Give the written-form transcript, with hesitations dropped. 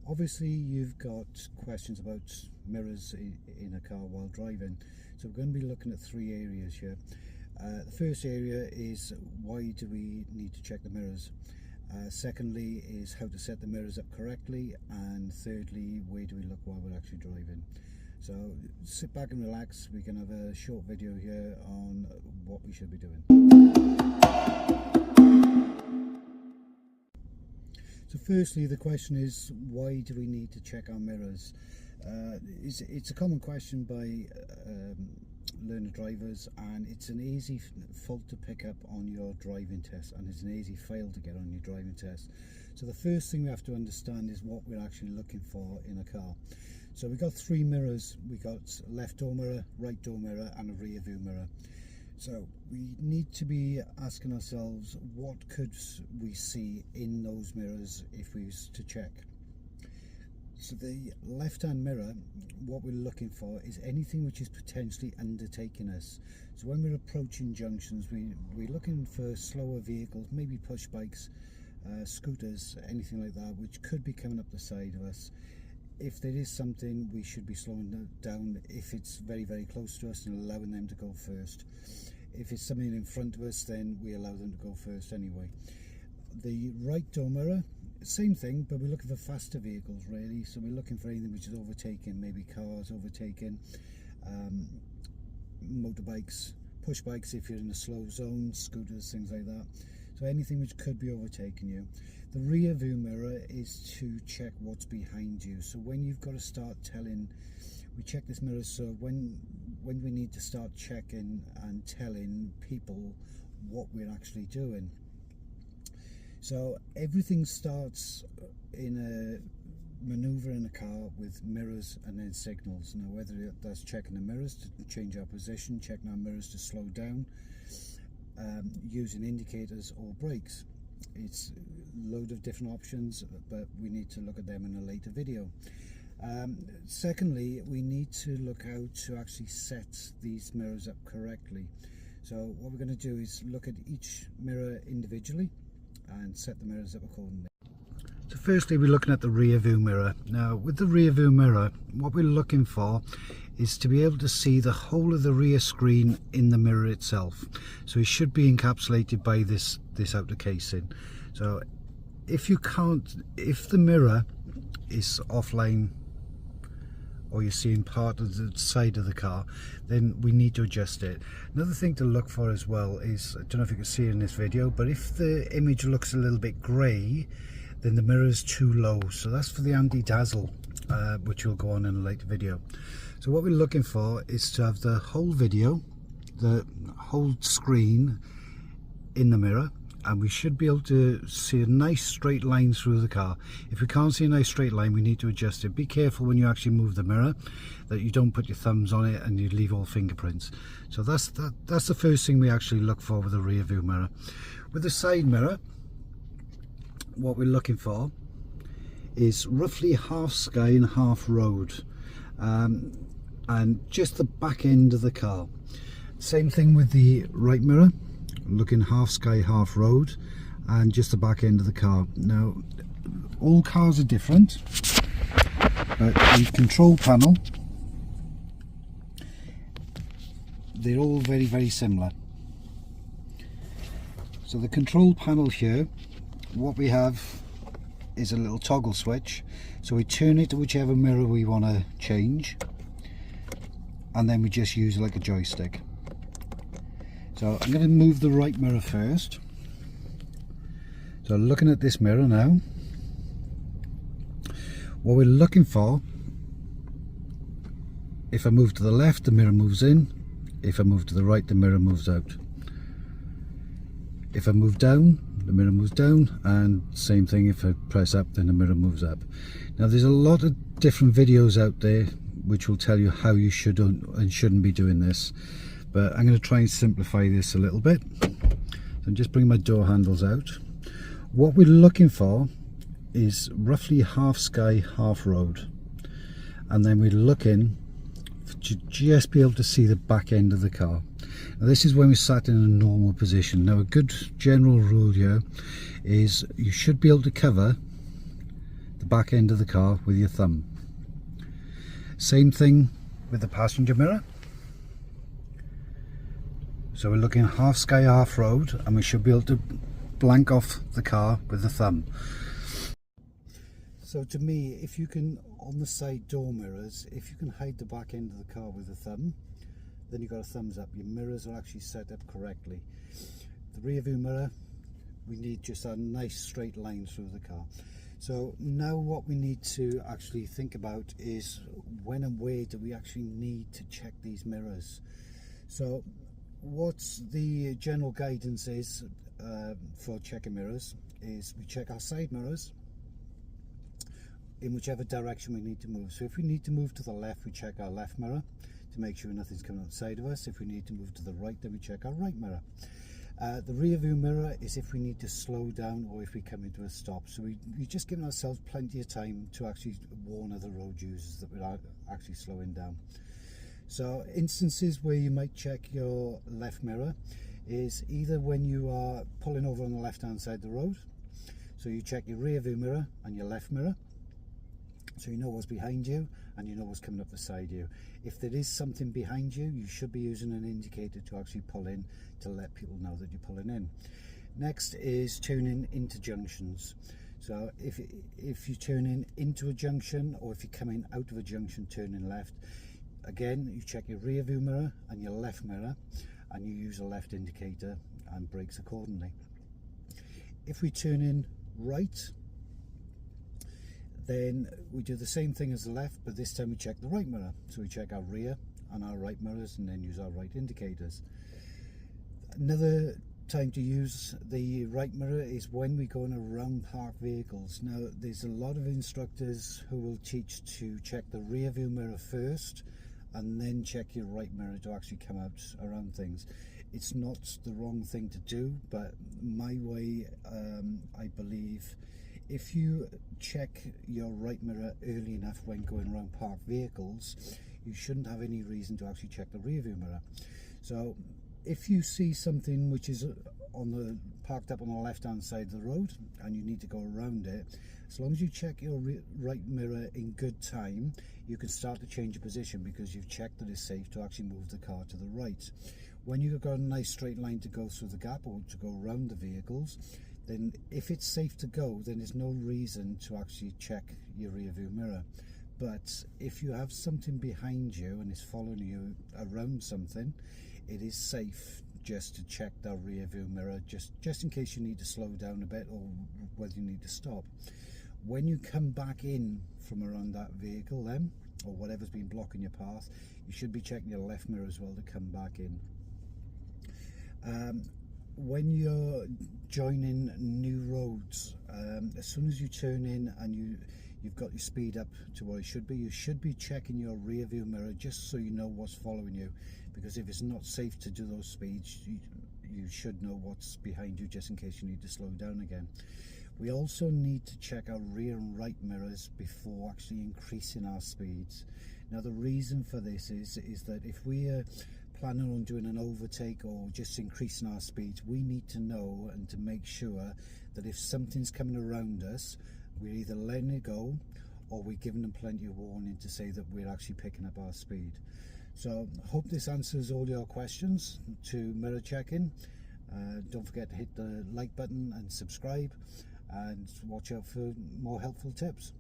Obviously you've got questions about mirrors in a car while driving, so we're going to be looking at three areas here. The first area is why do we need to check the mirrors? Secondly is how to set the mirrors up correctly, and thirdly, where do we look while we're actually driving? So sit back and relax, we can have a short video here on what we should be doing. So firstly, the question is, why do we need to check our mirrors? It's a common question by learner drivers, and it's an easy fault to pick up on your driving test, and it's an easy fail to get on your driving test. So the first thing we have to understand is what we're actually looking for in a car. So we've got three mirrors. We've got left door mirror, right door mirror, and a rear view mirror. So we need to be asking ourselves, what could we see in those mirrors if we was to check? So the left hand mirror, what we're looking for is anything which is potentially undertaking us. So when we're approaching junctions, we're looking for slower vehicles, maybe push bikes, scooters, anything like that, which could be coming up the side of us. If there is something, we should be slowing down if it's very, very close to us and allowing them to go first. If it's something in front of us, then we allow them to go first anyway. The right door mirror, same thing, but we're looking for faster vehicles really. So we're looking for anything which is overtaking, maybe cars overtaking, motorbikes, push bikes if you're in a slow zone, scooters, things like that. So anything which could be overtaking you. The rear view mirror is to check what's behind you. So when you've got to start telling, we check this mirror so when we need to start checking and telling people what we're actually doing. So everything starts in a manoeuvre in a car with mirrors and then signals. Now whether that's checking the mirrors to change our position, checking our mirrors to slow down, using indicators or brakes. It's a load of different options, but we need to look at them in a later video. Secondly, we need to look how to actually set these mirrors up correctly. So what we're going to do is look at each mirror individually and set the mirrors up accordingly. So firstly, we're looking at the rear view mirror. Now with the rear view mirror, what we're looking for is to be able to see the whole of the rear screen in the mirror itself. So it should be encapsulated by this outer casing. So if the mirror is offline, or you're seeing part of the side of the car, then we need to adjust it. Another thing to look for as well is, I don't know if you can see it in this video, but if the image looks a little bit grey, then the mirror is too low. So that's for the anti-dazzle, which will go on in a later video. So what we're looking for is to have the whole video, the whole screen in the mirror, and we should be able to see a nice straight line through the car. If we can't see a nice straight line, we need to adjust it. Be careful when you actually move the mirror that you don't put your thumbs on it and you leave all fingerprints. So that's the first thing we actually look for with the rear view mirror. With the side mirror, what we're looking for is roughly half sky and half road, and just the back end of the car. Same thing with the right mirror, looking half sky, half road, and just the back end of the car. Now all cars are different, but the control panel, they're all very, very similar. So the control panel here, what we have is a little toggle switch. So we turn it to whichever mirror we want to change, and then we just use it like a joystick. So I'm going to move the right mirror first. So looking at this mirror now, what we're looking for, if I move to the left, the mirror moves in. If I move to the right, the mirror moves out. If I move down, the mirror moves down, and same thing, if I press up, then the mirror moves up. Now there's a lot of different videos out there which will tell you how you should and shouldn't be doing this, but I'm going to try and simplify this a little bit. So I'm just bringing my door handles out. What we're looking for is roughly half sky, half road, and then we're looking to just be able to see the back end of the car. Now this is when we're sat in a normal position. Now a good general rule here is you should be able to cover the back end of the car with your thumb. Same thing with the passenger mirror. So we're looking half sky, half road, and we should be able to blank off the car with the thumb. So to me, if you can, on the side door mirrors, if you can hide the back end of the car with the thumb, then you've got a thumbs up. Your mirrors are actually set up correctly. The rear view mirror, we need just a nice straight line through the car. So now what we need to actually think about is when and where do we actually need to check these mirrors. So what's the general guidance is for checking mirrors is we check our side mirrors in whichever direction we need to move. So if we need to move to the left, we check our left mirror to make sure nothing's coming outside of us. If we need to move to the right, then we check our right mirror. The rear view mirror is if we need to slow down or if we come into a stop. So we're just giving ourselves plenty of time to actually warn other road users that we're actually slowing down. So instances where you might check your left mirror is either when you are pulling over on the left hand side of the road. So you check your rear view mirror and your left mirror, so you know what's behind you and you know what's coming up beside you. If there is something behind you, you should be using an indicator to actually pull in to let people know that you're pulling in. Next is turning into junctions. So if you turn into a junction, or if you're coming out of a junction turning left, again you check your rear view mirror and your left mirror and you use a left indicator and brakes accordingly. If we turn in right, then we do the same thing as the left, but this time we check the right mirror. So we check our rear and our right mirrors and then use our right indicators. Another time to use the right mirror is when we're going around parked vehicles. Now there's a lot of instructors who will teach to check the rear view mirror first and then check your right mirror to actually come out around things. It's not the wrong thing to do, but my way, I believe, if you check your right mirror early enough when going around parked vehicles, you shouldn't have any reason to actually check the rear view mirror. So if you see something which is parked up on the left hand side of the road and you need to go around it, as long as you check your right mirror in good time, you can start to change your position because you've checked that it's safe to actually move the car to the right. When you've got a nice straight line to go through the gap or to go around the vehicles, then if it's safe to go, then there's no reason to actually check your rear view mirror. But if you have something behind you and is following you around something, it is safe just to check that rear view mirror, just in case you need to slow down a bit or whether you need to stop. When you come back in from around that vehicle then, or whatever's been blocking your path, you should be checking your left mirror as well to come back in. When you're joining new roads, as soon as you turn in and you've got your speed up to what it should be, you should be checking your rear view mirror just so you know what's following you, because if it's not safe to do those speeds, you should know what's behind you just in case you need to slow down again. We also need to check our rear and right mirrors before actually increasing our speeds. Now the reason for this is that if we are planning on doing an overtake or just increasing our speeds, we need to know and to make sure that if something's coming around us, we're either letting it go or we're giving them plenty of warning to say that we're actually picking up our speed. So hope this answers all your questions to mirror checking. Don't forget to hit the like button and subscribe, and watch out for more helpful tips.